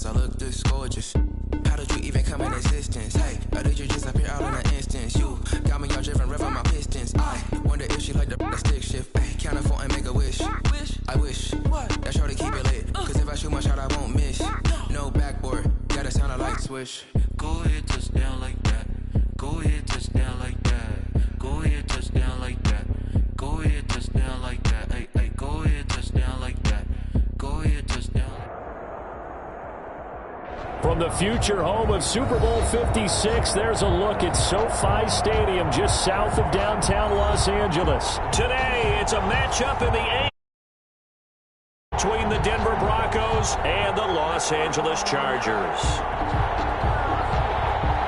cause I look this gorgeous. How did you even come in existence? Hey, or did you just appear out in an instance? You got me all driven, revving my pistons. I wonder if she like the stick shift. Hey, count it 4 and make a wish. I wish that shorty keep it lit. Cause if I shoot my shot, I won't miss. No backboard, gotta sound a light switch. Go ahead, touch down like that. Go ahead, touch down like that. Go ahead, touch down like that. Go ahead, touch down like that. Hey, hey, go ahead, touch down like that. Go ahead, touch down. From the future home of Super Bowl 56, there's a look at SoFi Stadium just south of downtown Los Angeles. Today, it's a matchup in the A between the Denver Broncos and the Los Angeles Chargers.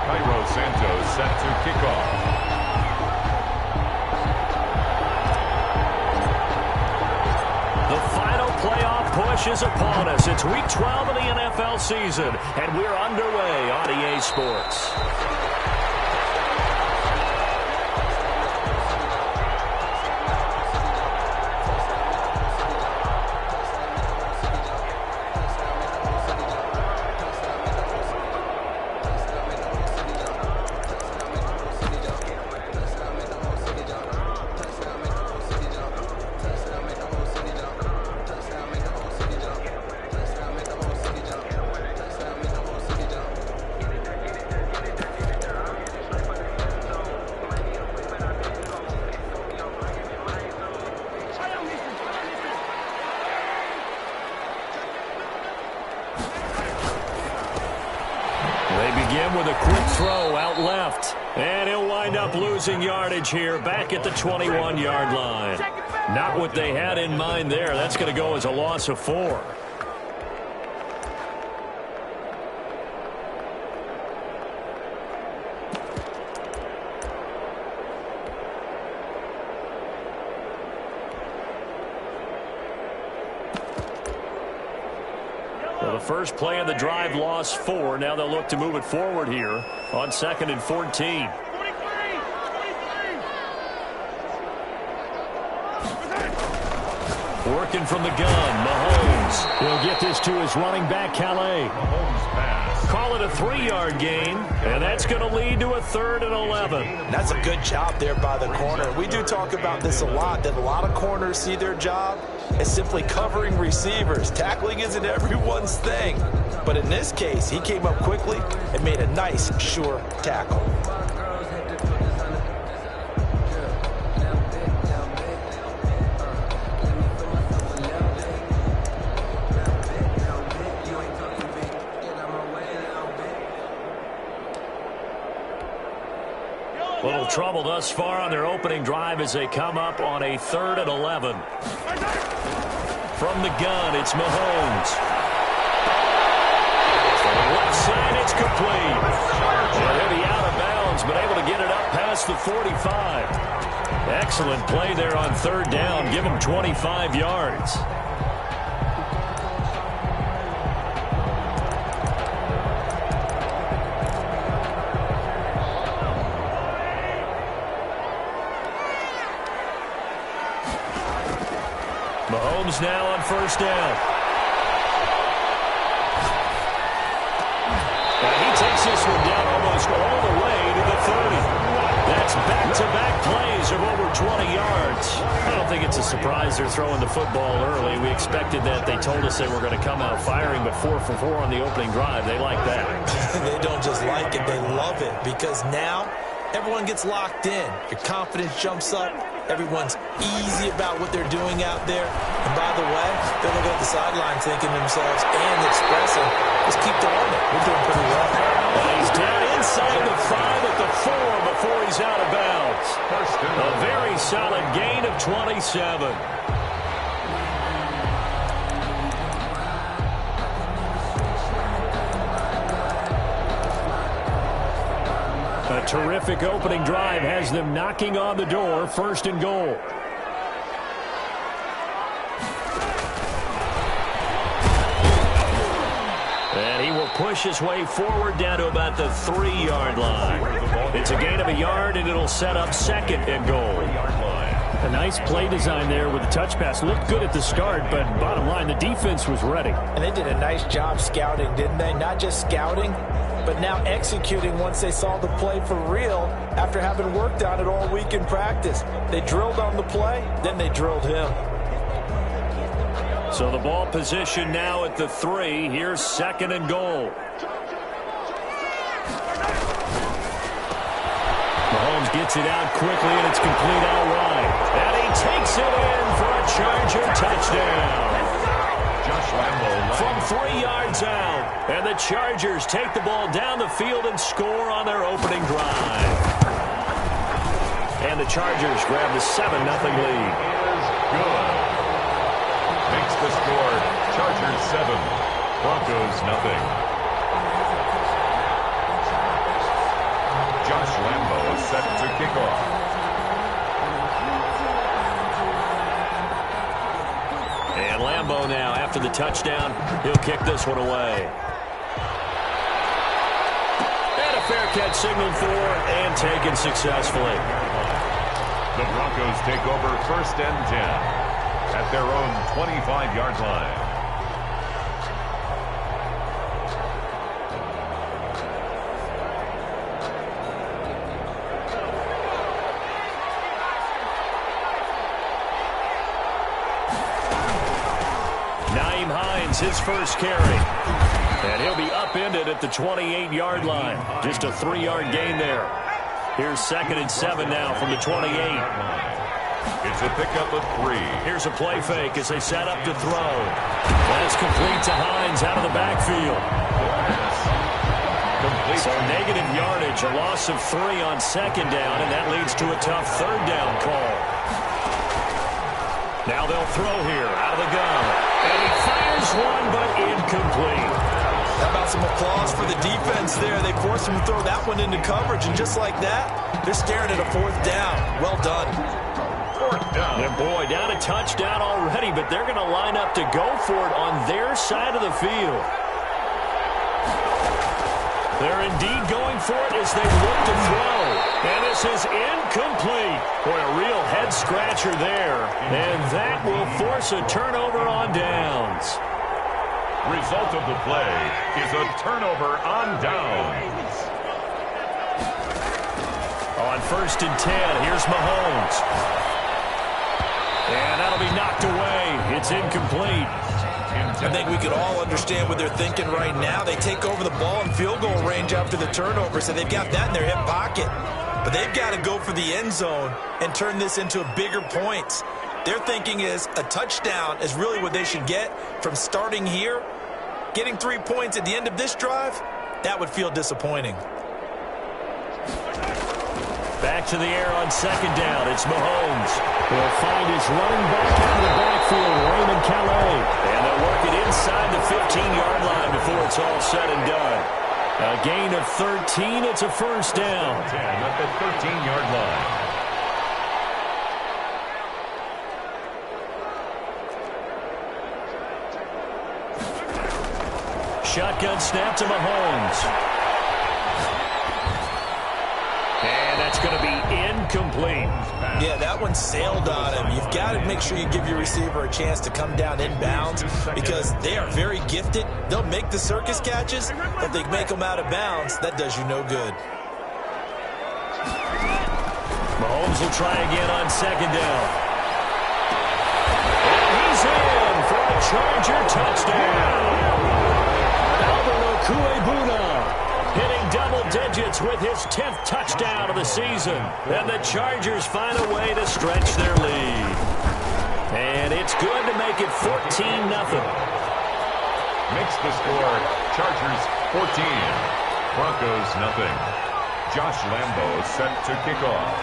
Cairo Santos set to kick off. The final playoff push is upon us. It's Week 12 of the NFL season, and we're underway on EA Sports. With a quick throw out left. And he'll wind up losing yardage here back at the 21-yard line. Not what they had in mind there. That's going to go as a loss of 4. The first play of the drive lost 4. Now they'll look to move it forward here on 2nd and 14. Working from the gun, Mahomes. He'll get this to his running back, Calais. Call it a 3-yard gain, and that's going to lead to a 3rd and 11. That's a good job there by the corner. We do talk about this a lot, that a lot of corners see their job as simply covering receivers. Tackling isn't everyone's thing. But in this case, he came up quickly and made a nice, sure tackle. Little trouble thus far on their opening drive as they come up on a 3rd and 11. From the gun, it's Mahomes. To the left side, it's complete. He'll be out of bounds, but able to get it up past the 45. Excellent play there on 3rd down. Give him 25 yards. Mahomes now on 1st down. And he takes this one down almost all the way to the 30. That's back-to-back plays of over 20 yards. I don't think it's a surprise they're throwing the football early. We expected that. They told us they were going to come out firing, but 4 for 4 on the opening drive. They like that. They don't just like it, they love it, because now everyone gets locked in. Your confidence jumps up. Everyone's easy about what they're doing out there. And by the way, they're looking at the sideline thinking to themselves and expressing, let's keep doing it. We're doing pretty well. And he's down inside the 5 at the 4 before he's out of bounds. A very solid gain of 27. A terrific opening drive has them knocking on the door, 1st and goal. And he will push his way forward down to about the 3-yard line. It's a gain of a yard, and it'll set up 2nd and goal. A nice play design there with the touch pass. Looked good at the start, but bottom line, the defense was ready. And they did a nice job scouting, didn't they? Not just scouting, but now executing once they saw the play for real after having worked on it all week in practice. They drilled on the play, then they drilled him. So the ball position now at the 3. Here's 2nd and goal. Mahomes gets it out quickly, and it's complete out wide. And he takes it in for a Charger touchdown. Josh Lambo From 3 yards out. And the Chargers take the ball down the field and score on their opening drive. And the Chargers grab the 7-0 lead. good. Makes the score Chargers 7, Broncos nothing. Josh Lambo is set to kick off. And Lambo now, after the touchdown, he'll kick this one away. And a fair catch signaled for and taken successfully. The Broncos take over 1st and 10 at their own 25-yard line. Nyheim Hines, his first carry. And he'll be upended at the 28-yard line. Just a 3-yard gain there. Here's 2nd and 7 now from the 28. It's a pickup of 3. Here's a play fake as they set up to throw. That's complete to Hines out of the backfield. Complete. So negative yardage, a loss of 3 on 2nd down, and that leads to a tough 3rd down call. Now they'll throw here out of the gun. And he fires one, but incomplete. How about some applause for the defense there? They forced him to throw that one into coverage, and just like that, they're staring at a 4th down. Well done. 4th down. And boy, down a touchdown already, but they're going to line up to go for it on their side of the field. They're indeed going for it as they look to throw. And this is incomplete. Boy, a real head-scratcher there. And that will force a turnover on downs. Result of the play is a turnover on downs. On 1st and 10, here's Mahomes. And that'll be knocked away. It's incomplete. I think we could all understand what they're thinking right now. They take over the ball in field goal range after the turnover, so they've got that in their hip pocket. But they've got to go for the end zone and turn this into a bigger point. Their thinking is a touchdown is really what they should get from starting here. Getting 3 points at the end of this drive, that would feel disappointing. Back to the air on 2nd down. It's Mahomes. He'll find his running back out of the backfield, Raymond Calais. And they'll work it inside the 15-yard line before it's all said and done. A gain of 13. It's a 1st down. 10 at the 13-yard line. Shotgun snap to Mahomes. And that's going to be incomplete. Yeah, that one sailed on him. You've got to make sure you give your receiver a chance to come down inbounds because they are very gifted. They'll make the circus catches, but if they make them out of bounds, that does you no good. Mahomes will try again on 2nd down. And he's in for a Charger touchdown. Kuebuna hitting double digits with his 10th touchdown of the season. And the Chargers find a way to stretch their lead. And it's good to make it 14-0. Makes the score Chargers 14, Broncos nothing. Josh Lambo is set to kick off.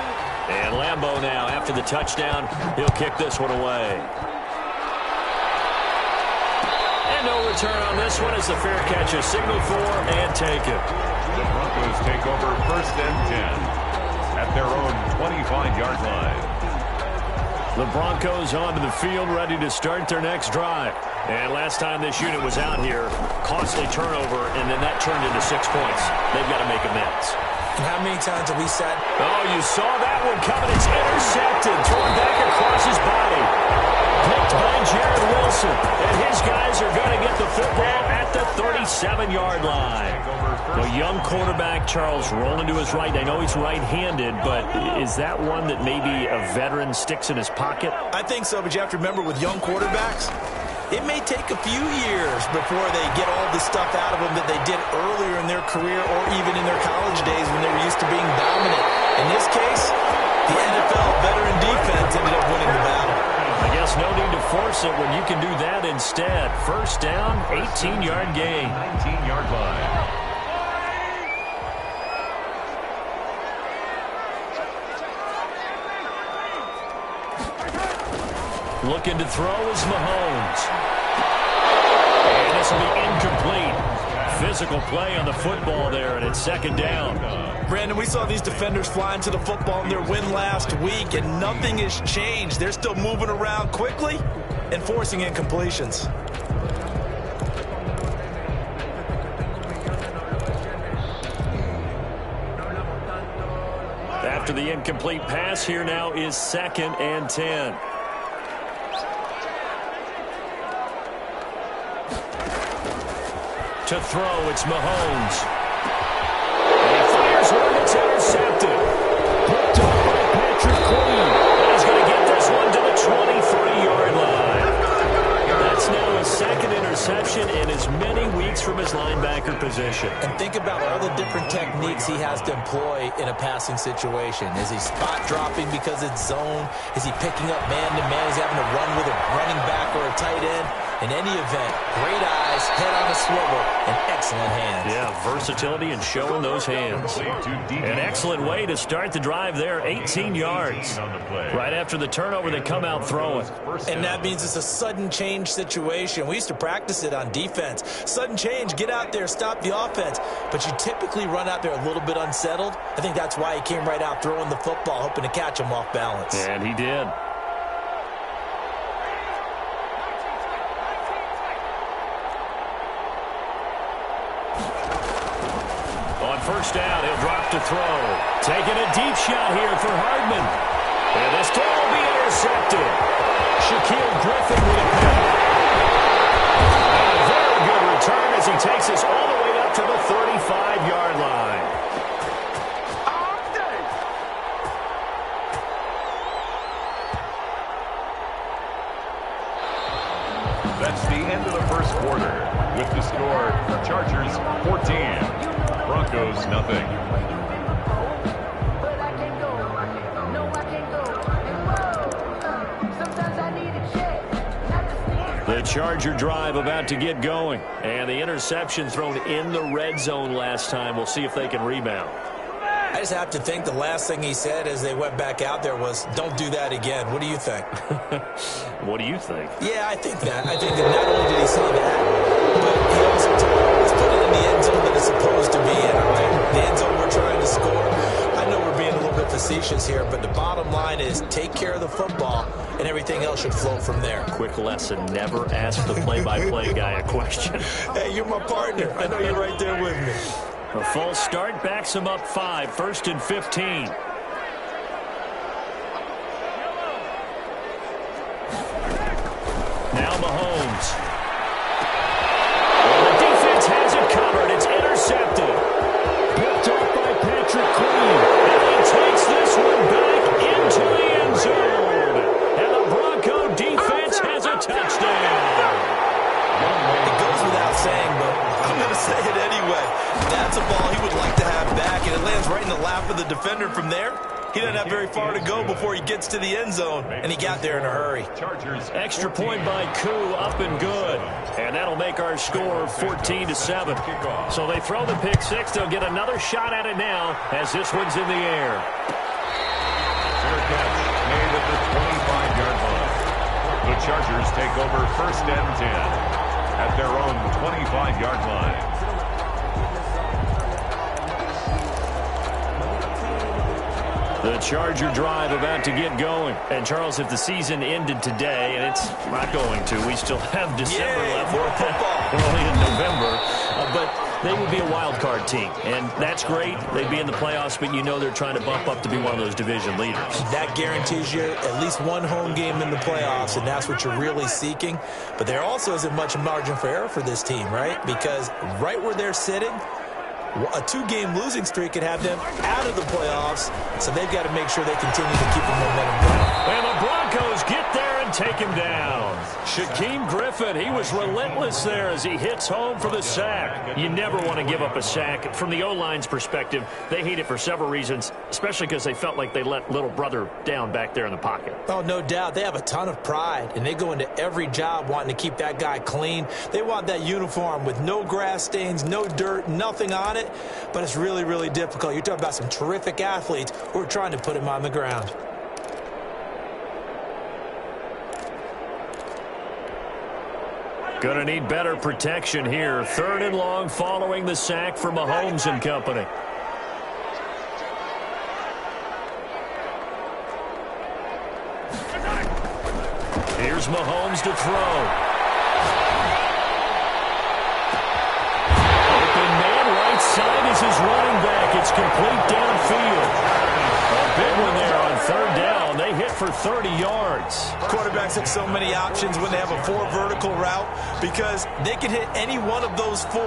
And Lambo now, after the touchdown, he'll kick this one away. No return on this one as the fair catch is signaled for and taken. The Broncos take over 1st and 10 at their own 25-yard line. The Broncos onto the field ready to start their next drive. And last time this unit was out here, costly turnover, and then that turned into 6 points. They've got to make amends. And how many times have we said? Oh, you saw that one coming. It's intercepted. Thrown back across his body. Picked by Jared Wilson. And his guys are going to get the football at the 37-yard line. A young quarterback, Charles, rolling to his right. I know he's right-handed, but is that one that maybe a veteran sticks in his pocket? I think so, but you have to remember with young quarterbacks, it may take a few years before they get all the stuff out of them that they did earlier in their career or even in their college days when they were used to being dominant. In this case, the NFL veteran defense ended up winning the battle. I guess no need to force it when you can do that instead. First down, 18-yard gain. 19-yard line. Looking to throw is Mahomes. And this will be incomplete. Physical play on the football there, and it's second down. Brandon, we saw these defenders flying to the football in their win last week, and nothing has changed. They're still moving around quickly and forcing incompletions. After the incomplete pass, here now is 2nd and 10. To throw, it's Mahomes. And he fires one that's intercepted. Picked up by Patrick Queen. And he's going to get this one to the 23-yard line. That's now his 2nd interception in as many weeks from his linebacker position. And think about all the different techniques he has to employ in a passing situation. Is he spot dropping because it's zone? Is he picking up man-to-man? Is he having to run with a running back or a tight end? In any event, great eyes, head on a swivel, and excellent hands. Yeah, versatility and showing those hands. An excellent way to start the drive there, 18 yards. Right after the turnover, they come out throwing. And that means it's a sudden change situation. We used to practice it on defense. Sudden change, get out there, stop the offense. But you typically run out there a little bit unsettled. I think that's why he came right out throwing the football, hoping to catch him off balance. And he did. First down, he'll drop to throw. Taking a deep shot here for Hardman. And this ball will be intercepted. Shaquille Griffin with a pick. A very good return as he takes us all the way up to the 35-yard line. That's the end of the first quarter. With the score, Chargers 14. Broncos nothing. The Charger drive about to get going. And the interception thrown in the red zone last time. We'll see if they can rebound. I just have to think the last thing he said as they went back out there was, don't do that again. What do you think? What do you think? Yeah, I think that. I think that not only did he say that, but he also told him, let's put it in the end zone that it's supposed to be in, all right? The end zone we're trying to score. I know we're being a little bit facetious here, but the bottom line is take care of the football, and everything else should flow from there. Quick lesson, never ask the play-by-play guy a question. Hey, you're my partner. I know you're right there with me. A false start backs him up 5, 1st and 15. Now Mahomes. Well, the defense has it covered. It's intercepted. Picked up by Patrick Queen. And he takes this one back into the end zone. And the Bronco defense has a touchdown. It goes without saying, but I'm going to say it anyway. That's a ball he would like to have back, and it lands right in the lap of the defender from there. He doesn't have very far to go before he gets to the end zone, and he got there in a hurry. Extra point by Koo, up and good. And that'll make our score 14-7. So they throw the pick six. They'll get another shot at it now as this one's in the air. Fair catch made at the 25-yard line. The Chargers take over 1st and 10 at their own 25-yard line. The Charger drive about to get going. And, Charles, if the season ended today, and it's not going to, we still have December left. More football. We're only in November. But they would be a wild card team, and that's great. They'd be in the playoffs, but you know they're trying to bump up to be one of those division leaders. That guarantees you at least one home game in the playoffs, and that's what you're really seeking. But there also isn't much margin for error for this team, right? Because right where they're sitting, a 2-game losing streak could have them out of the playoffs, so they've got to make sure they continue to keep the momentum going. And the Broncos get there and take him down. Shaquem Griffin, he was relentless there as he hits home for the sack. You never want to give up a sack. From the O-line's perspective, they hate it for several reasons, especially because they felt like they let little brother down back there in the pocket. Oh, no doubt. They have a ton of pride, and they go into every job wanting to keep that guy clean. They want that uniform with no grass stains, no dirt, nothing on it, but it's really, really difficult. You're talking about some terrific athletes who are trying to put him on the ground. Going to need better protection here. 3rd and long following the sack for Mahomes and company. Here's Mahomes to throw. Open man right side is his running back. It's complete downfield. A big one there on 3rd down. They hit for 30 yards. Quarterbacks have so many options when they have a 4 vertical route because they can hit any one of those 4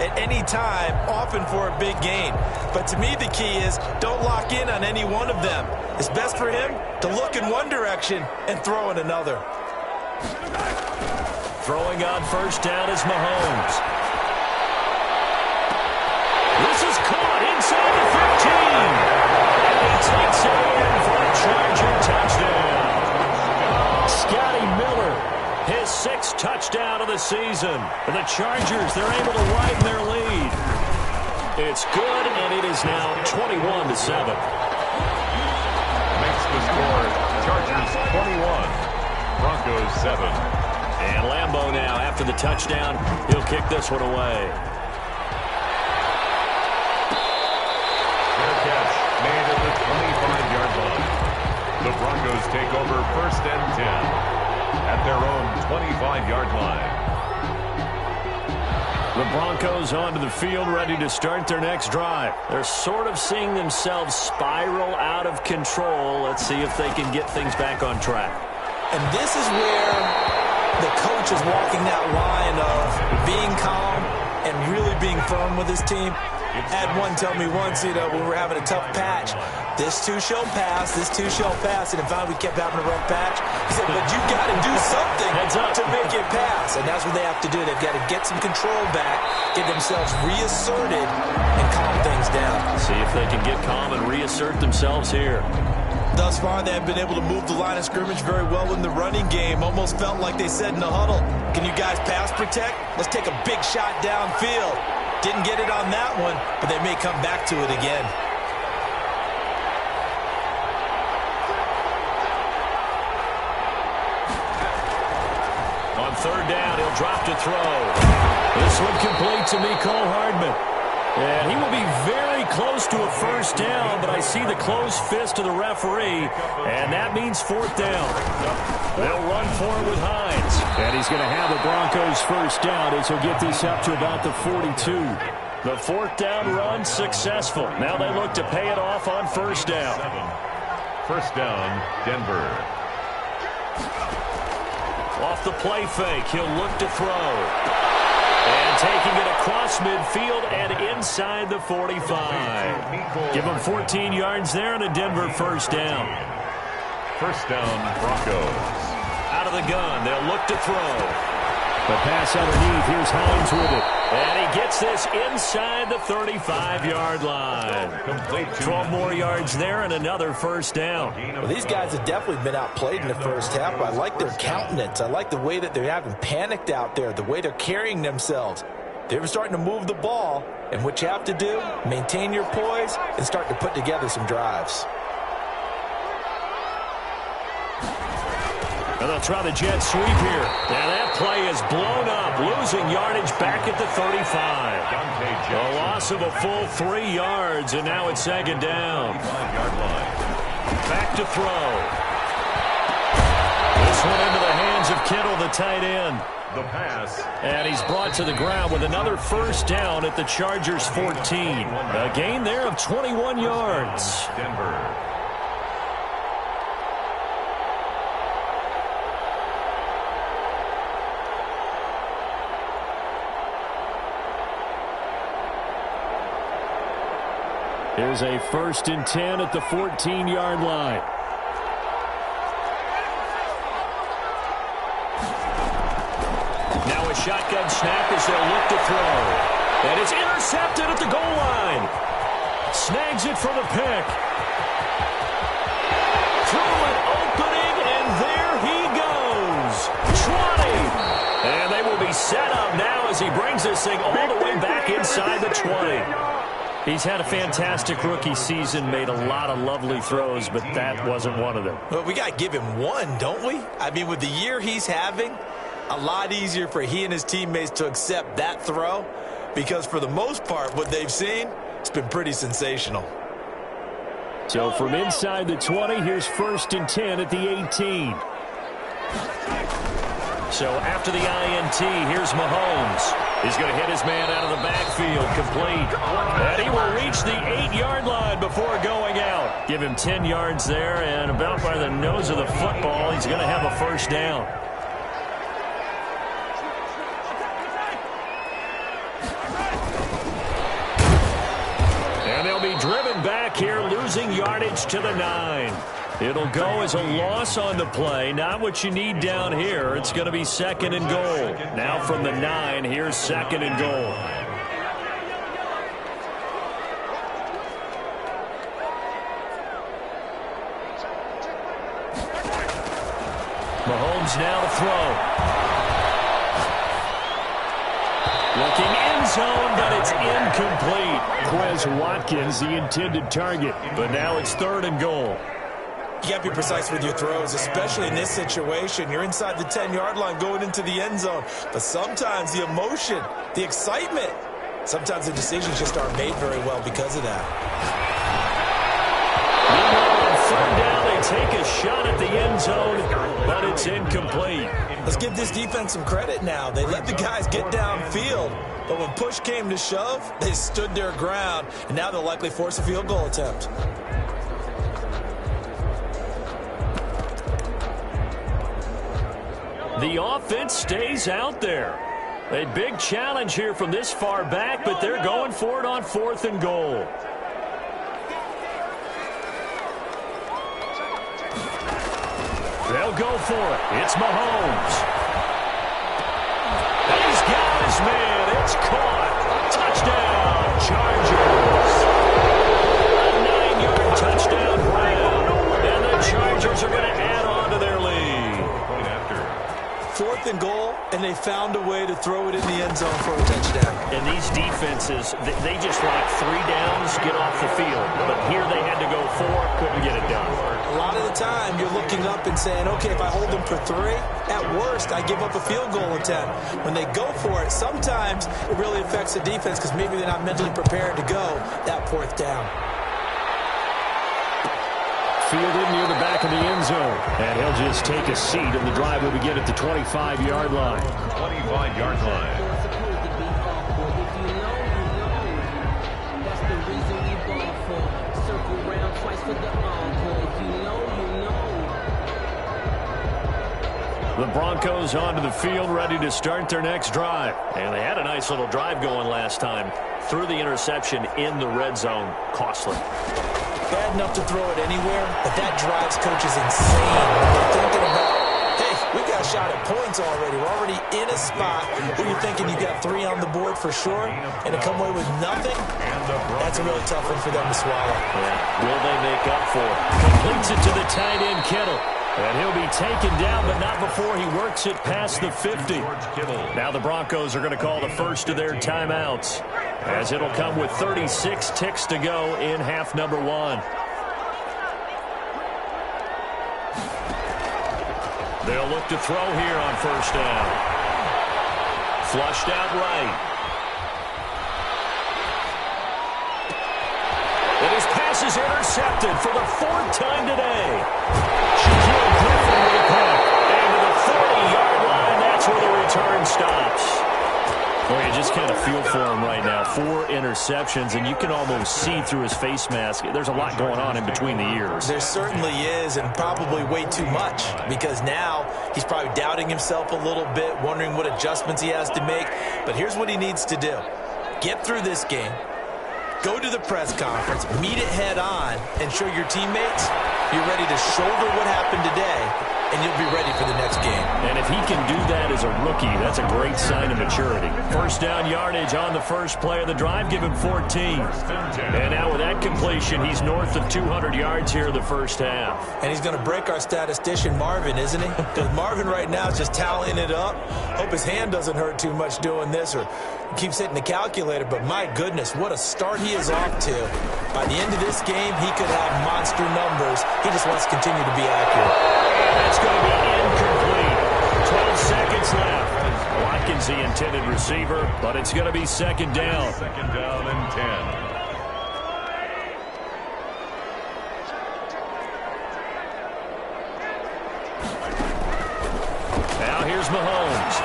at any time, often for a big gain. But to me, the key is don't lock in on any one of them. It's best for him to look in one direction and throw in another. Throwing on 1st down is Mahomes. This is caught inside the 15. And he takes it in for a Charger touchdown. Scotty Miller, his 6th touchdown of the season. And the Chargers, they're able to widen their lead. It's good, and it is now 21-7. Makes the score Chargers 21, Broncos 7. And Lambeau now, after the touchdown, he'll kick this one away. Fair catch made at the 25-yard line. The Broncos take over 1st and 10 at their own 25-yard line. The Broncos onto the field, ready to start their next drive. They're sort of seeing themselves spiral out of control. Let's see if they can get things back on track. And this is where the coach is walking that line of being calm and really being firm with his team. Had one tell me once, when we were having a tough patch, this too shall pass, this too shall pass. And if we kept having a rough patch, he said, but you got to do something to make it pass. And that's what they have to do. They've got to get some control back, get themselves reasserted, and calm things down. See if they can get calm and reassert themselves here. Thus far, they have been able to move the line of scrimmage very well in the running game. Almost felt like they said in the huddle, can you guys pass protect? Let's take a big shot downfield. Didn't get it on that one, but they may come back to it again. On 3rd down, he'll drop to throw. This one complete to Mecole Hardman. And he will be very close to a 1st down, but I see the closed fist of the referee, and that means 4th down. They'll run for it with Hines. And he's going to have the Broncos 1st down as he'll get this up to about the 42. The 4th down run successful. Now they look to pay it off on 1st down. 1st down, Denver. Off the play fake, he'll look to throw. And taking it across midfield and inside the 45. Give them 14 yards there and a Denver 1st down. 1st down, Broncos. Out of the gun, they'll look to throw. The pass underneath, here's Hines with it. And he gets this inside the 35-yard line. 12 more yards there and another 1st down. Well, these guys have definitely been outplayed in the 1st half. I like their countenance. I like the way that they haven't panicked out there, the way they're carrying themselves. They're starting to move the ball, and what you have to do, maintain your poise and start to put together some drives. And they'll try the jet sweep here. And that play is blown up, losing yardage back at the 35. A loss of a full 3 yards, and now it's 2nd down. 5-yard line. back to throw. This one into the hands of Kittle, the tight end. The pass. And he's brought to the ground with another first down at the Chargers' 14. A gain there of 21 yards. Denver. Here's a 1st and 10 at the 14-yard line. Now a shotgun snap as they'll look to throw. And it's intercepted at the goal line. Snags it for the pick. Through an opening, and there he goes. 20. And they will be set up now as he brings this thing all the way back inside the 20. He's had a fantastic rookie season, made a lot of lovely throws, but that wasn't one of them. Well, we got to give him one, don't we? I mean, with the year he's having, a lot easier for he and his teammates to accept that throw because for the most part, what they've seen, it's been pretty sensational. So from inside the 20, here's 1st and 10 at the 18. So after the INT, here's Mahomes. He's going to hit his man out of the backfield, complete. And he will reach the 8-yard line before going out. Give him 10 yards there, and about by the nose of the football, he's going to have a first down. And they'll be driven back here, losing yardage to the 9. It'll go as a loss on the play. Not what you need down here. It's going to be 2nd and goal. Now from the 9, here's 2nd and goal. Mahomes now to throw. Looking end zone, but it's incomplete. Quez Watkins, the intended target. But now it's 3rd and goal. You got to be precise with your throws, especially in this situation. You're inside the 10-yard line going into the end zone. But sometimes the emotion, the excitement, sometimes the decisions just aren't made very well because of that. Third down, they take a shot at the end zone, but it's incomplete. Let's give this defense some credit now. They let the guys get downfield, but when push came to shove, they stood their ground, and now they'll likely force a field goal attempt. The offense stays out there. A big challenge here from this far back, but they're going for it on 4th and goal. They'll go for it. It's Mahomes. He's got his man. It's caught. Touchdown, Chargers. A 9-yard touchdown grab. And the Chargers are going to add on to their lead. 4th and goal, and they found a way to throw it in the end zone for a touchdown. And these defenses, they just like 3 downs, get off the field. But here they had to go 4, couldn't get it done. A lot of the time, you're looking up and saying, okay, if I hold them for 3, at worst, I give up a field goal attempt. When they go for it, sometimes it really affects the defense because maybe they're not mentally prepared to go that 4th down. Fielded near the back of the end zone. And he'll just take a seat, and the drive will begin at the 25-yard line. 25-yard line. The Broncos onto the field, ready to start their next drive. And they had a nice little drive going last time. Threw the interception in the red zone. Costly. Bad enough to throw it anywhere, but that drives coaches insane when they're thinking about, hey, we got a shot at points already. We're already in a spot where you're thinking you got 3 on the board for sure, and to come away with nothing, that's a really tough one for them to swallow. Yeah. Will they make up for it? Completes it to the tight end, Kittle. And he'll be taken down, but not before he works it past the 50. Now the Broncos are going to call the first of their timeouts, as it'll come with 36 ticks to go in half number 1. They'll look to throw here on first down. Flushed out right. It is passed pass is intercepted for the 4th time today. Shaquille Griffin with a punt. And to the 40-yard line, that's where the return stops. Boy, you just kind of feel for him right now. 4 interceptions, and you can almost see through his face mask. There's a lot going on in between the ears. There certainly is, and probably way too much, because now he's probably doubting himself a little bit, wondering what adjustments he has to make. But here's what he needs to do. Get through this game, go to the press conference, meet it head on, and show your teammates you're ready to shoulder what happened today, and you'll be ready for the next game. And if he can do that as a rookie, that's a great sign of maturity. First down yardage on the first play of the drive, give him 14. And now with that completion, he's north of 200 yards here in the first half. And he's going to break our statistician Marvin, isn't he? Because Marvin right now is just tallying it up. Hope his hand doesn't hurt too much doing this or keeps hitting the calculator. But my goodness, what a start he is off to. By the end of this game, he could have monster numbers. He just wants to continue to be accurate. That's going to be incomplete. 12 seconds left. Watkins the intended receiver, but it's going to be second down. Second down and 10. Now here's Mahomes.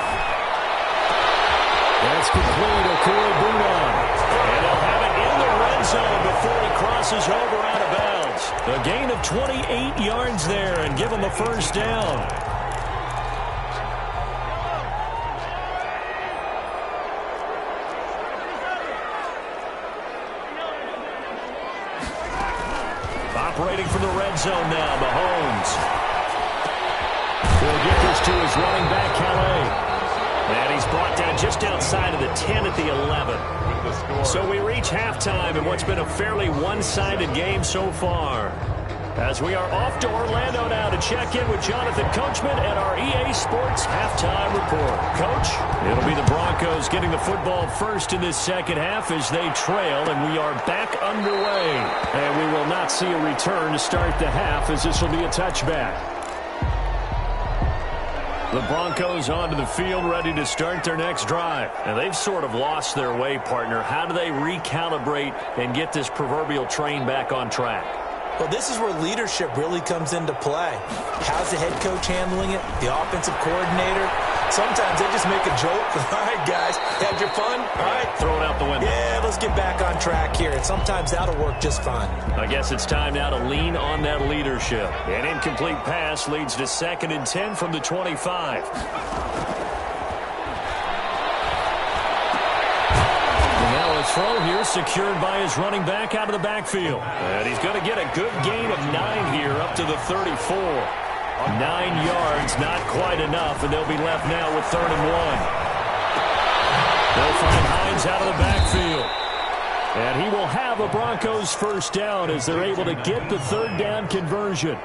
That's complete. Okoro Bunan. And they'll have it in the red zone before he crosses over out of bounds. A gain of 28 yards there and give him a first down. Operating from the red zone now, Mahomes. Will get this to his running back, Calais. And he's brought down just outside of the 10 at the 11. So we reach halftime in what's been a fairly one-sided game so far. As we are off to Orlando now to check in with Jonathan Coachman and our EA Sports Halftime Report. Coach, it'll be the Broncos getting the football first in this second half as they trail, and we are back underway. And we will not see a return to start the half as this will be a touchback. The Broncos onto the field, ready to start their next drive. And they've sort of lost their way, partner. How do they recalibrate and get this proverbial train back on track? Well, this is where leadership really comes into play. How's the head coach handling it? The offensive coordinator? Sometimes they just make a joke. All right, guys, had your fun? All right. Throw it out the window. Yeah, let's get back on track here. And sometimes that'll work just fine. I guess it's time now to lean on that leadership. An incomplete pass leads to 2nd and 10 from the 25. Throw here secured by his running back out of the backfield. And he's going to get a good gain of 9 here up to the 34. 9 yards, not quite enough, and they'll be left now with 3rd and 1. They'll find Hines out of the backfield. And he will have a Broncos first down as they're able to get the 3rd down conversion.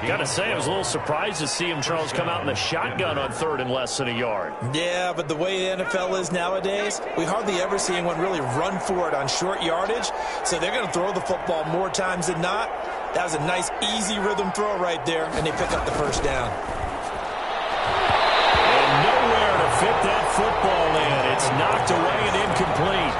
Got to say, I was a little surprised to see him, Charles, come out in the shotgun on 3rd and less than a yard. Yeah, but the way the NFL is nowadays, we hardly ever see anyone really run for it on short yardage. So they're going to throw the football more times than not. That was a nice, easy rhythm throw right there, and they pick up the first down. And nowhere to fit that football in. It's knocked away and incomplete.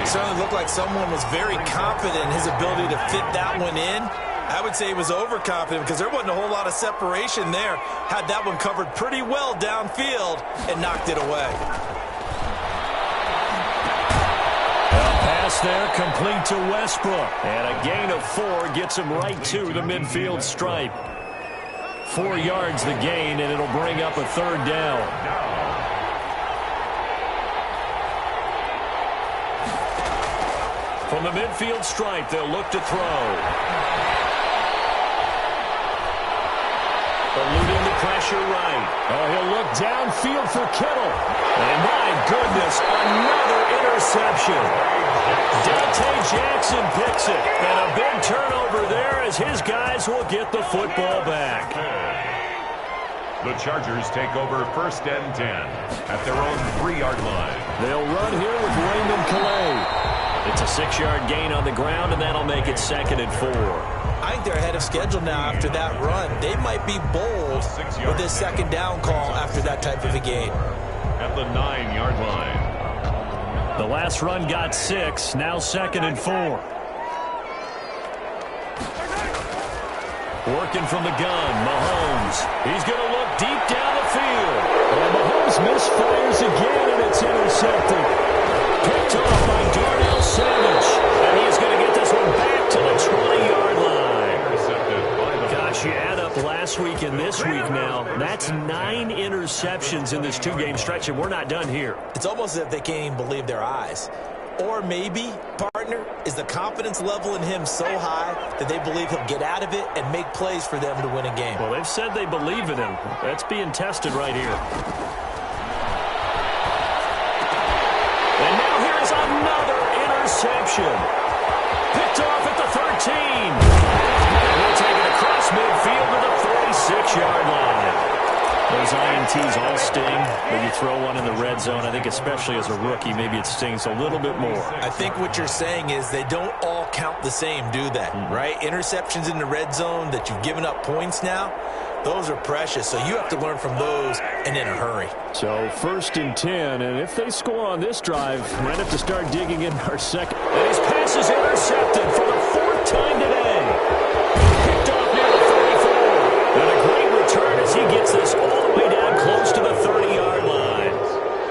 It certainly looked like someone was very confident in his ability to fit that one in. I would say he was overconfident because there wasn't a whole lot of separation there. Had that one covered pretty well downfield and knocked it away. Pass there complete to Westbrook. And a gain of 4 gets him right to the midfield stripe. 4 yards the gain, and it'll bring up a 3rd down. From the midfield stripe, they'll look to throw. Eluding the pressure right. Oh, he'll look downfield for Kittle. And my goodness, another interception. Dante Jackson picks it. And a big turnover there as his guys will get the football back. The Chargers take over 1st and 10 at their own 3-yard line. They'll run here with Raymond Calais. It's a 6-yard gain on the ground, and that'll make it 2nd and 4. I think they're ahead of schedule now after that run. They might be bold with this 2nd down call after that type of a gain. At the 9-yard line. The last run got 6, now 2nd and 4. Working from the gun, Mahomes. He's going to look deep down the field. And Mahomes misfires again, and it's intercepted. Picked off by Darnell Savage. And he's going to get this one back to the 20-yard line. Gosh, you add up last week and this week now. That's 9 interceptions in this 2-game stretch, and we're not done here. It's almost as if they can't even believe their eyes. Or maybe, partner, is the confidence level in him so high that they believe he'll get out of it and make plays for them to win a game. Well, they've said they believe in him. That's being tested right here. And now here's another interception. Picked off at the 13. And they'll take it across midfield to the 46-yard line. Those INTs all sting, but you throw one in the red zone. I think especially as a rookie, maybe it stings a little bit more. I think what you're saying is they don't all count the same, do they? Right? Interceptions in the red zone that you've given up points now, those are precious. So you have to learn from those and in a hurry. So 1st and 10, and if they score on this drive, we might have to start digging in our second. And his pass is intercepted for the 4th time today. Picked off near the 34. And a great return as he gets this all the way down close to the 30-yard line.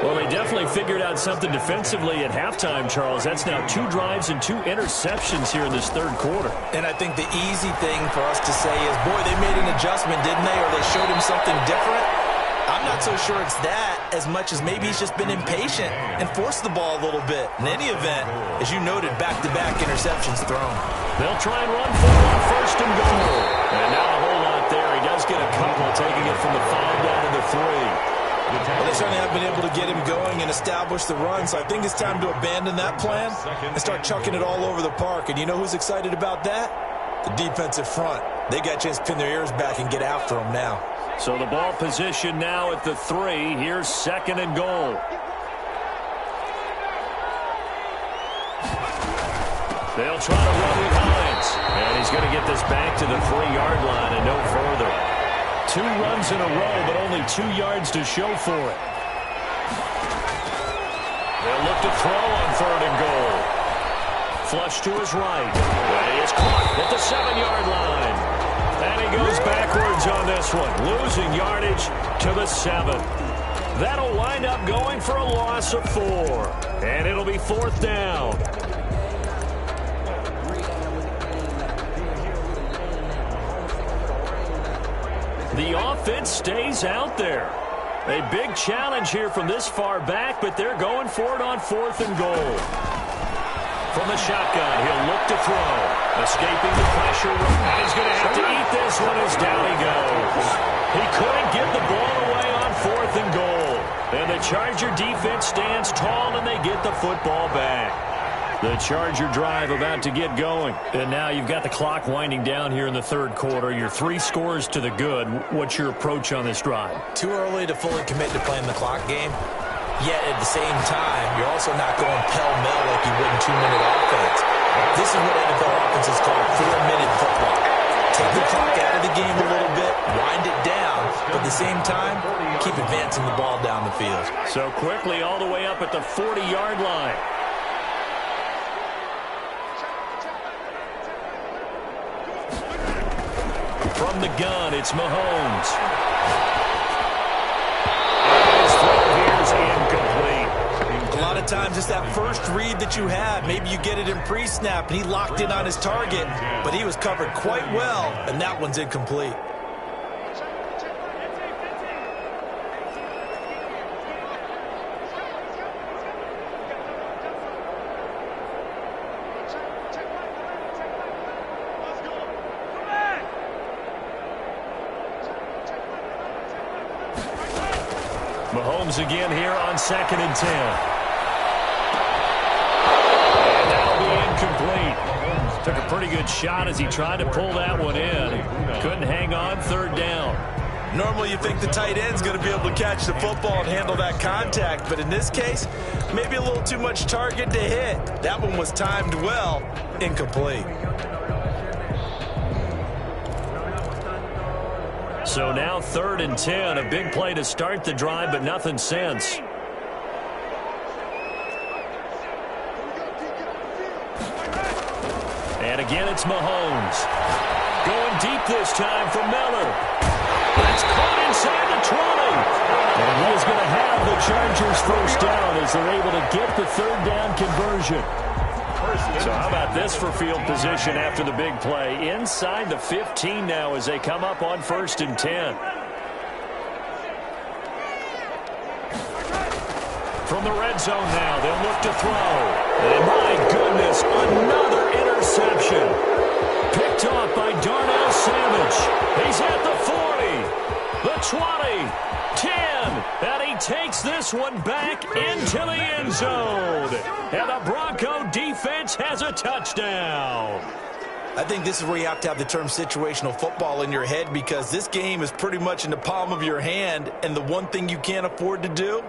Well, they definitely figured out something defensively at halftime, Charles. That's now 2 drives and 2 interceptions here in this 3rd quarter. And I think the easy thing for us to say is, boy, they made an adjustment, didn't they? Or they showed him something different. I'm not so sure it's that as much as maybe he's just been impatient and forced the ball a little bit. In any event, as you noted, back-to-back interceptions thrown. They'll try and run for it on 1st and goal. And not a whole lot there. He does get a couple, taking it from the 5 down to the 3. Well, they certainly have been able to get him going and establish the run, so I think it's time to abandon that plan and start chucking it all over the park. And you know who's excited about that? The defensive front. They got a chance to pin their ears back and get after him now. So the ball position now at the 3. Here's 2nd and goal. They'll try to run with Hines. And he's going to get this back to the 3-yard line and no further. 2 runs in a row, but only 2 yards to show for it. They'll look to throw on 3rd and goal. Flush to his right. And he is caught at the 7-yard line. And he goes backwards on this one, losing yardage to the 7. That'll wind up going for a loss of 4. And it'll be 4th down. The offense stays out there. A big challenge here from this far back, but they're going for it on 4th and goal. From the shotgun, he'll look to throw. Escaping the pressure, and he's going to have to eat this one as down he goes. He couldn't get the ball away on 4th and goal. And the Charger defense stands tall, and they get the football back. The Charger drive about to get going. And now you've got the clock winding down here in the 3rd quarter. Your 3 scores to the good. What's your approach on this drive? Too early to fully commit to playing the clock game. Yet at the same time, you're also not going pell-mell like you would in 2-minute offense. This is what NFL offenses call 4-minute football. Take the clock out of the game a little bit, wind it down, but at the same time, keep advancing the ball down the field. So quickly all the way up at the 40-yard line. From the gun, it's Mahomes. His throw here is incomplete. A lot of times it's that first read that you have. Maybe you get it in pre-snap, and he locked in on his target, but he was covered quite well, and that one's incomplete. Mahomes again here on 2nd and 10. And that'll be incomplete. Took a pretty good shot as he tried to pull that one in. Couldn't hang on 3rd down. Normally you think the tight end's going to be able to catch the football and handle that contact, but in this case, maybe a little too much target to hit. That one was timed well, incomplete. So now 3rd and 10, a big play to start the drive, but nothing since. And again, it's Mahomes. Going deep this time for Miller. That's caught inside the 20. And he is going to have the Chargers first down as they're able to get the third down conversion. So how about this for field position after the big play? Inside the 15 now as they come up on 1st and 10. From the red zone now, they'll look to throw. And my goodness, another interception. Picked off by Darnell Savage. He's at the 40, the 20, 10, and he takes this one back into the end zone. And the Bronco defense has a touchdown. I think this is where you have to have the term situational football in your head, because this game is pretty much in the palm of your hand, and the one thing you can't afford to do,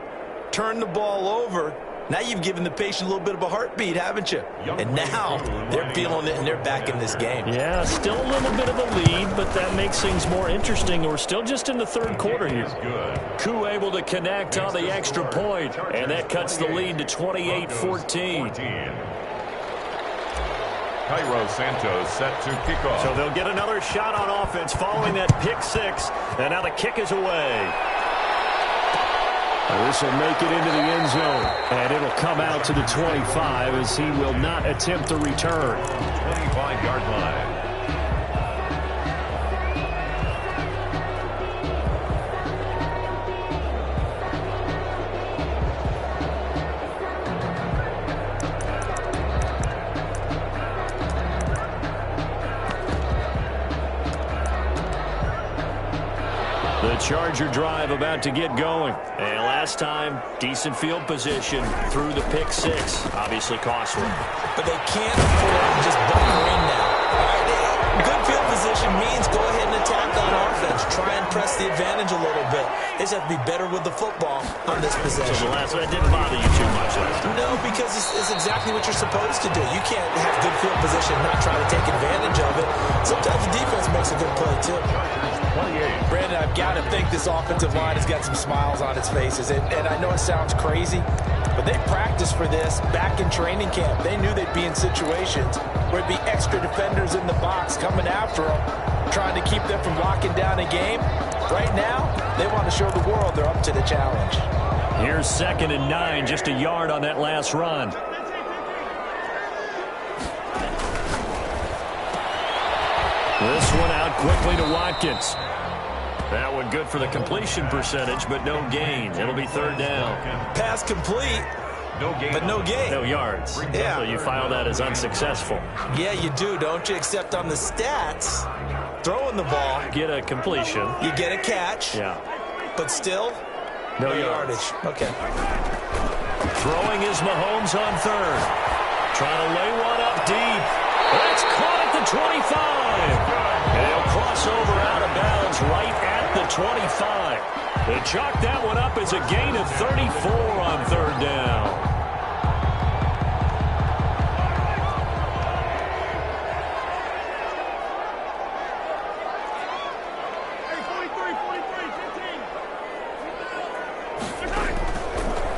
turn the ball over. Now you've given the patient a little bit of a heartbeat, haven't you? And now they're feeling it, and they're back in this game. Yeah, still a little bit of a lead, but that makes things more interesting. We're still just in the third quarter here. Koo able to connect on the extra point, and that cuts the lead to 28-14. Cairo Santos set to kick off. So they'll get another shot on offense following that pick six, and now the kick is away. This will make it into the end zone, and it'll come out to the 25 as he will not attempt to return. 25-yard line. The Charger drive about to get going. And last time, decent field position through the pick six. Obviously costly. But they can't afford to just bunker in now. All right, good field position means go ahead and attack on offense. Try and press the advantage a little bit. They just have to be better with the football on this possession. So the last one, that didn't bother you too much last time. No, because it's exactly what you're supposed to do. You can't have good field position and not try to take advantage of it. Sometimes the defense makes a good play, too. Brandon, I've got to think this offensive line has got some smiles on its faces. And I know it sounds crazy, but they practiced for this back in training camp. They knew they'd be in situations where it'd be extra defenders in the box coming after them, trying to keep them from locking down a game. Right now, they want to show the world they're up to the challenge. Here's 2nd and 9, just a yard on that last run. This one out quickly to Watkins. That one good for the completion percentage, but no gain. It'll be 3rd down. Pass complete, but no gain. No yards. Yeah. So you file that as unsuccessful. Yeah, you do, don't you? Except on the stats, throwing the ball, Get a completion. you get a catch, Yeah. but still, No yardage. Okay. Throwing is Mahomes on 3rd. Trying to lay one up deep. That's caught at the 25. And he'll cross over out of bounds right at the 25. They chalk that one up as a gain of 34 on 3rd down.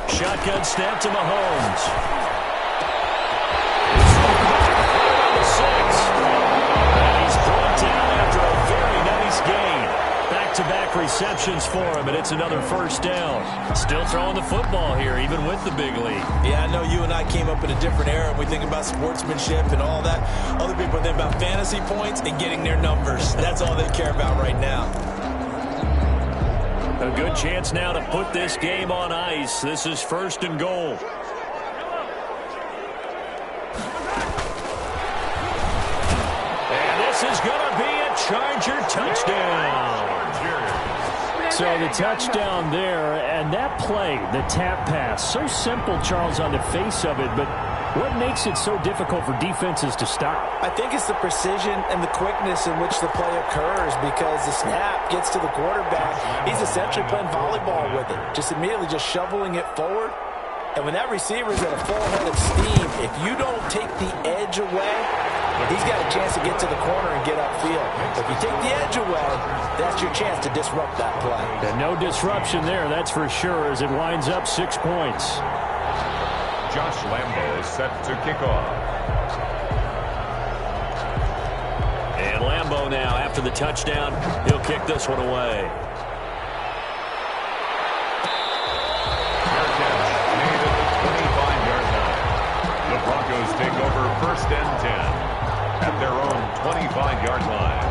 Shotgun snap to Mahomes. And he's brought down after a very nice gain. Back-to-back receptions for him, and it's another 1st down. Still throwing the football here, even with the big lead. Yeah, I know you and I came up in a different era, and we think about sportsmanship and all that. Other people think about fantasy points and getting their numbers. That's all they care about right now. A good chance now to put this game on ice. This is 1st and goal. And this is going to be a Charger touchdown. So the touchdown there, and that play, the tap pass, so simple, Charles, on the face of it, but what makes it so difficult for defenses to stop? I think it's the precision and the quickness in which the play occurs, because the snap gets to the quarterback. He's essentially playing volleyball with it, just immediately just shoveling it forward. And when that receiver is at a full head of steam, if you don't take the edge away, he's got a chance to get to the corner and get upfield. If you take the edge away, that's your chance to disrupt that play. And no disruption there, that's for sure, as it winds up 6 points. Josh Lambo is set to kick off. And And Lambeau now, after the touchdown, he'll kick this one away. Fair catch made at the 25-yard line. The Broncos take over 1st and 10 at their own 25-yard line.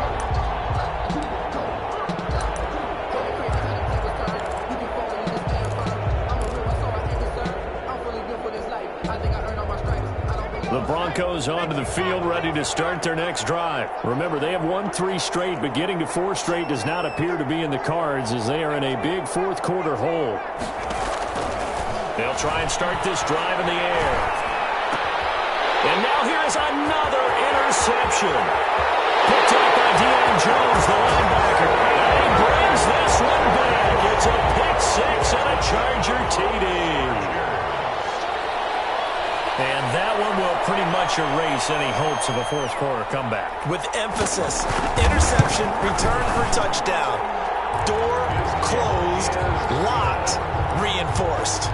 The Broncos onto the field, ready to start their next drive. Remember, they have won 3 straight, but getting to 4 straight does not appear to be in the cards as they are in a big fourth-quarter hole. They'll try and start this drive in the air. And now here is another interception. Picked up by Deion Jones, the linebacker. And he brings this one back. It's a pick-6 and a Charger TD. And that one will pretty much erase any hopes of a fourth-quarter comeback. With emphasis, interception, return for touchdown. Door closed, locked, reinforced.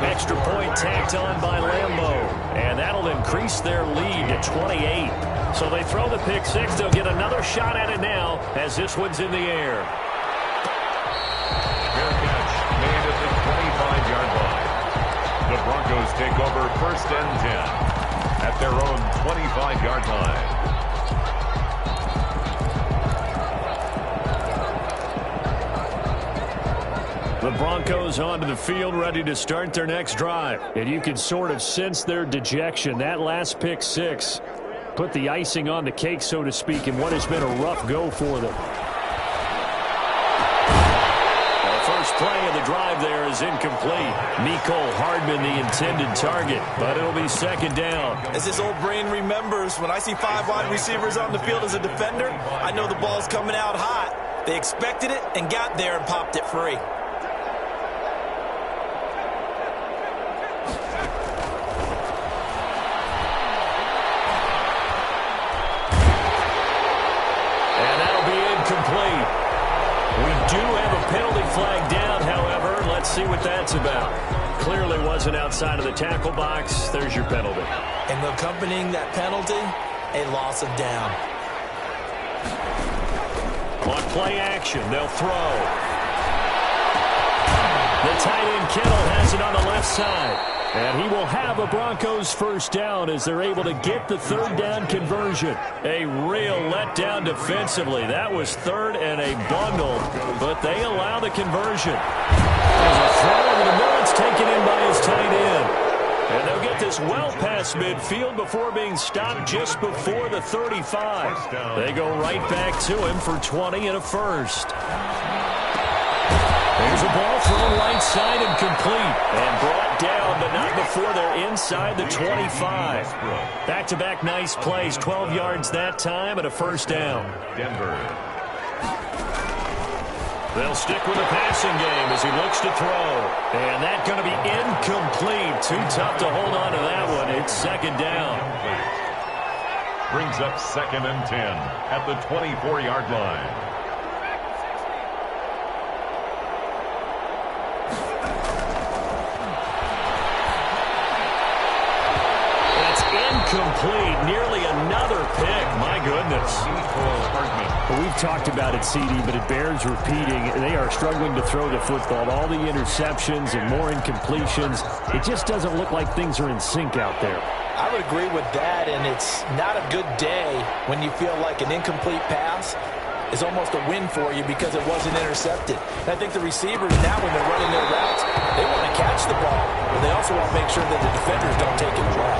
Extra point tacked on by Lambeau. And that'll increase their lead to 28. So they throw the pick-6. They'll get another shot at it now as this one's in the air. Fair catch made at the 25-yard line. The Broncos take over 1st and 10 at their own 25-yard line. The Broncos onto the field, ready to start their next drive. And you can sort of sense their dejection. That last pick-6 put the icing on the cake, so to speak, in what has been a rough go for them. First play of the drive there is incomplete. Mecole Hardman the intended target, but it'll be 2nd down. As his old brain remembers, when I see 5 wide receivers on the field as a defender, I know the ball's coming out hot. They expected it and got there and popped it free. And that'll be incomplete. We do have a penalty flag down, however. Let's see what that's about. Clearly wasn't outside of the tackle box. There's your penalty. And accompanying that penalty, a loss of down. On play action, they'll throw. The tight end Kittle has it on the left side. And he will have a Broncos 1st down as they're able to get the 3rd down conversion. A real letdown defensively. That was 3rd and a bundle, but they allow the conversion. There's a throw over the middle. It's taken in by his tight end. And they'll get this well past midfield before being stopped just before the 35. They go right back to him for 20 and a 1st. There's a ball thrown right side and complete. And brought down, but not before they're inside the 25. Back-to-back nice plays. 12 yards that time and a 1st down. Denver. They'll stick with the passing game as he looks to throw. And that's going to be incomplete. Too tough to hold on to that one. It's 2nd down. Brings up 2nd and 10 at the 24-yard line. Complete, nearly another pick. My goodness. Well, we've talked about it, CD, but it bears repeating. They are struggling to throw the football. All the interceptions and more incompletions. It just doesn't look like things are in sync out there. I would agree with that, and it's not a good day when you feel like an incomplete pass is almost a win for you because it wasn't intercepted. And I think the receivers now, when they're running their routes, they want to catch the ball, but they also want to make sure that the defenders don't take it away.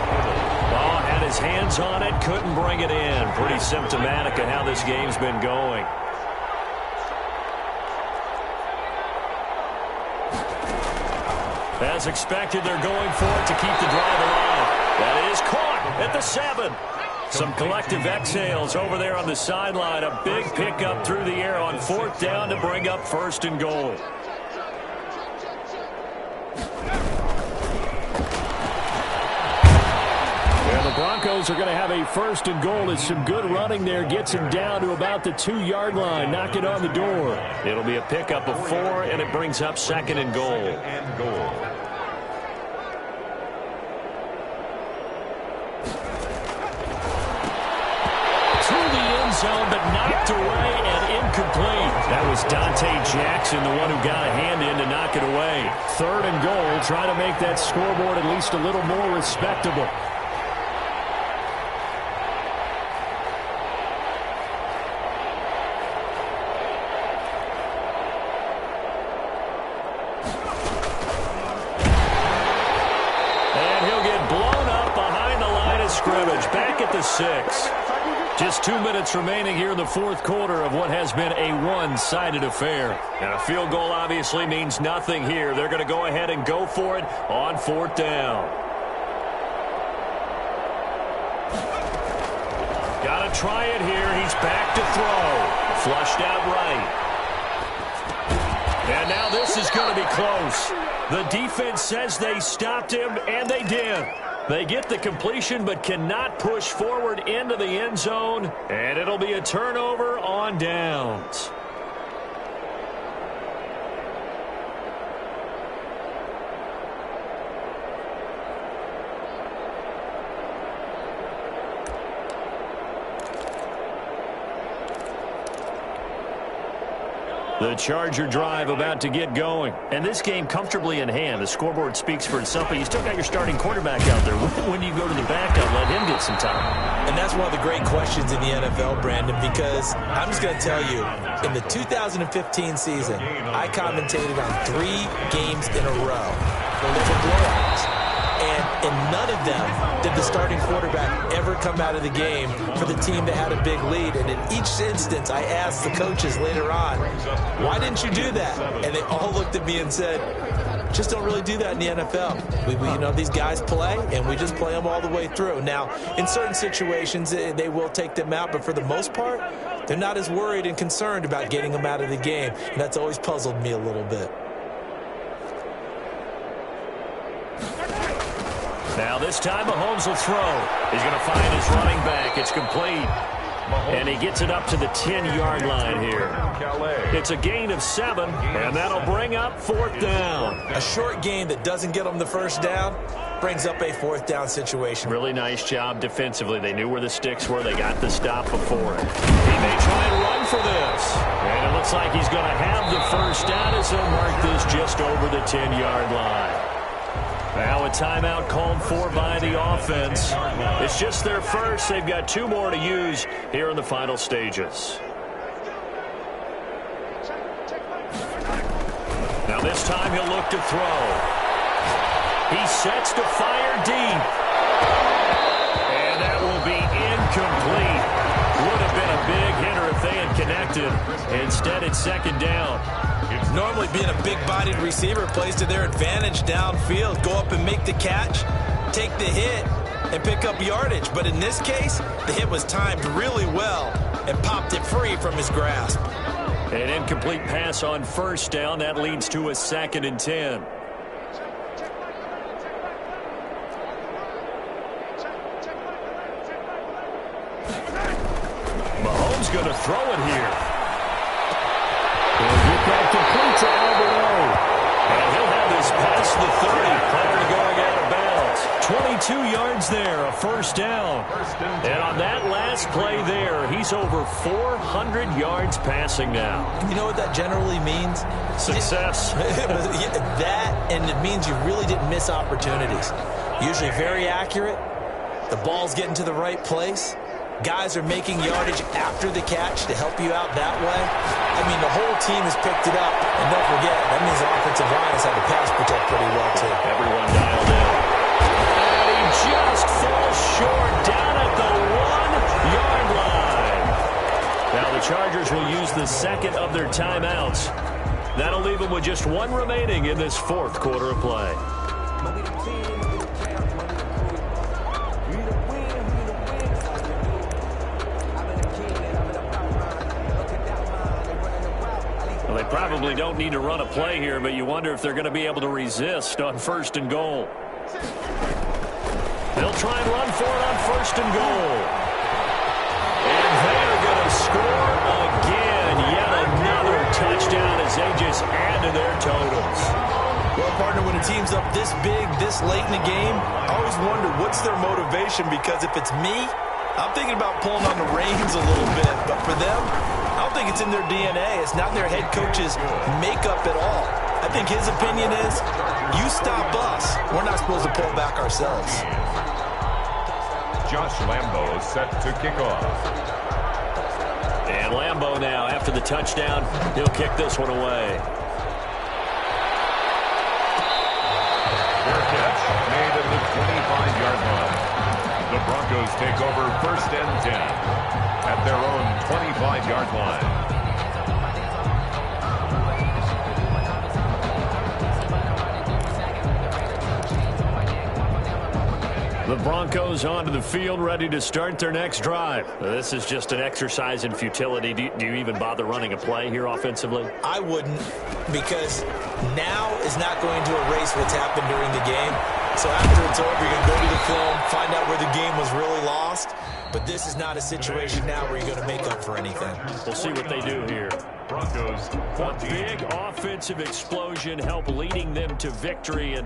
Ball had his hands on it, couldn't bring it in. Pretty symptomatic of how this game's been going. As expected, they're going for it to keep the drive alive. That is caught at the 7. Some collective exhales over there on the sideline. A big pickup through the air on 4th down to bring up 1st and goal. And the Broncos are going to have a 1st and goal as some good running there gets him down to about the 2-yard line. Knock it on the door. It'll be a pickup of 4, and it brings up 2nd and goal. zone, but knocked away and incomplete. That was Dante Jackson, the one who got a hand in to knock it away. 3rd and goal, trying to make that scoreboard at least a little more respectable. Back at the 6. Just 2 minutes remaining here in the 4th quarter of what has been a one-sided affair. And a field goal obviously means nothing here. They're going to go ahead and go for it on 4th down. Got to try it here. He's back to throw. Flushed out right. And now this is going to be close. The defense says they stopped him, and they did. They get the completion but cannot push forward into the end zone, and it'll be a turnover on downs. The Charger drive about to get going. And this game comfortably in hand. The scoreboard speaks for itself, but you still got your starting quarterback out there. When do you go to the backup, let him get some time? And that's one of the great questions in the NFL, Brandon, because I'm just going to tell you, in the 2015 season, I commentated on 3 games in a row for the blowouts. And in none of them did the starting quarterback ever come out of the game for the team that had a big lead. And in each instance, I asked the coaches later on, why didn't you do that? And they all looked at me and said, just don't really do that in the NFL. You know, these guys play, and we just play them all the way through. Now, in certain situations, they will take them out, but for the most part, they're not as worried and concerned about getting them out of the game. And that's always puzzled me a little bit. Now this time Mahomes will throw. He's going to find his running back. It's complete. And he gets it up to the 10-yard line here. It's a gain of 7, and that'll bring up 4th down. A short gain that doesn't get them the first down brings up a 4th down situation. Really nice job defensively. They knew where the sticks were. They got the stop before it. He may try and run for this. And it looks like he's going to have the first down as he'll mark this just over the 10-yard line. Now a timeout called for by the offense. It's just their first. They've got 2 more to use here in the final stages. Now this time he'll look to throw. He sets to fire deep. And that will be incomplete. Would have been a big hitter if they had connected. Instead, it's 2nd down. Normally being a big-bodied receiver plays to their advantage downfield. Go up and make the catch, take the hit, and pick up yardage. But in this case, the hit was timed really well and popped it free from his grasp. An incomplete pass on 1st down. That leads to a 2nd and 10. Mahomes going to throw it here. He'll get that complete to Alvarado. And he'll have this past the 30 prior to going out of bounds. 22 yards there, a 1st down. And on that last play there, he's over 400 yards passing now. You know what that generally means? Success. That, and it means you really didn't miss opportunities. Usually very accurate. The ball's getting to the right place. Guys are making yardage after the catch to help you out that way. I mean, the whole team has picked it up. And don't forget, that means the offensive line has had to pass protect pretty well, too. Everyone dialed in. And he just falls short down at the 1-yard line. Now the Chargers will use the 2nd of their timeouts. That'll leave them with just 1 remaining in this 4th quarter of play. They probably don't need to run a play here, but you wonder if they're going to be able to resist on 1st and goal. They'll try and run for it on 1st and goal. And they're going to score again. Yet another touchdown as they just add to their totals. Well, partner, when a team's up this big, this late in the game, I always wonder what's their motivation, because if it's me, I'm thinking about pulling on the reins a little bit, but for them, I don't think it's in their DNA. It's not their head coach's makeup at all. I think his opinion is, you stop us. We're not supposed to pull back ourselves. Josh Lambo set to kick off. And Lambo now, after the touchdown, he'll kick this one away. Fair catch made at the 25-yard line. The Broncos take over 1st and 10 at their own 25-yard line. The Broncos onto the field, ready to start their next drive. This is just an exercise in futility. Do you even bother running a play here offensively? I wouldn't, because now is not going to erase what's happened during the game. So after it's over, you're going to go to the film, find out where the game was really lost. But this is not a situation now where you're going to make up for anything. We'll see what they do here. Broncos 14. A big offensive explosion help leading them to victory. And